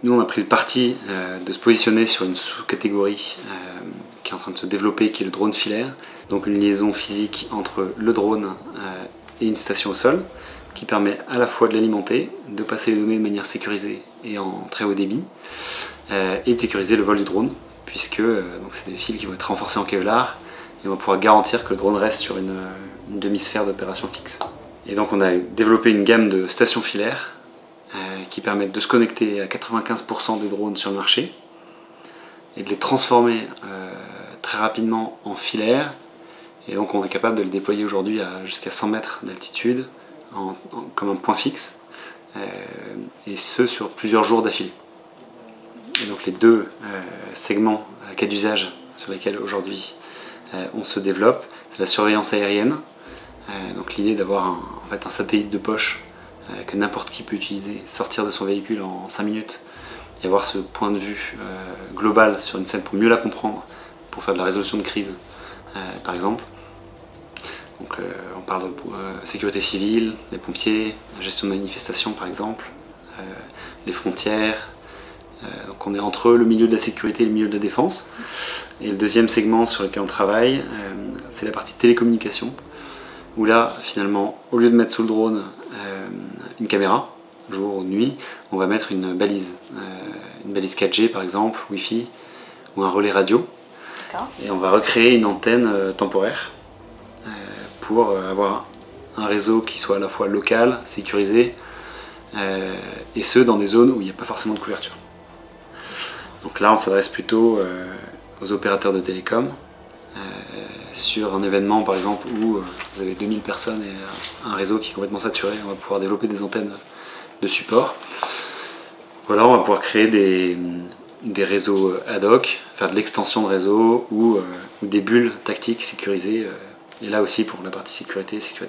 Nous, on a pris le parti de se positionner sur une sous-catégorie qui est en train de se développer, qui est le drone filaire. Donc une liaison physique entre le drone et une station au sol, qui permet à la fois de l'alimenter, de passer les données de manière sécurisée et en très haut débit, et de sécuriser le vol du drone, puisque c'est des fils qui vont être renforcés en Kevlar, et on va pouvoir garantir que le drone reste sur une demi-sphère d'opération fixe. Et donc on a développé une gamme de stations filaires qui permettent de se connecter à 95% des drones sur le marché et de les transformer très rapidement en filaires. Et donc on est capable de le déployer aujourd'hui à jusqu'à 100 mètres d'altitude comme un point fixe, et ce sur plusieurs jours d'affilée. Et donc les deux segments, cas d'usage sur lesquels aujourd'hui on se développe, c'est la surveillance aérienne. Donc l'idée d'avoir un satellite de poche que n'importe qui peut utiliser, sortir de son véhicule en 5 minutes et avoir ce point de vue global sur une scène pour mieux la comprendre, pour faire de la résolution de crise par exemple. Donc, on parle de sécurité civile, des pompiers, la gestion de manifestations par exemple, les frontières. Donc on est entre le milieu de la sécurité et le milieu de la défense. Et le deuxième segment sur lequel on travaille, c'est la partie télécommunication, où là finalement, au lieu de mettre sous le drone une caméra, jour ou nuit, on va mettre une balise 4G par exemple, Wi-Fi, ou un relais radio. Et on va recréer une antenne temporaire pour avoir un réseau qui soit à la fois local, sécurisé, et ce dans des zones où il n'y a pas forcément de couverture. Donc là on s'adresse plutôt aux opérateurs de télécom, sur un événement par exemple où vous avez 2000 personnes et un réseau qui est complètement saturé, on va pouvoir développer des antennes de support. Voilà, on va pouvoir créer des réseaux ad hoc, faire de l'extension de réseau ou des bulles tactiques sécurisées, et là aussi pour la partie sécurité cible.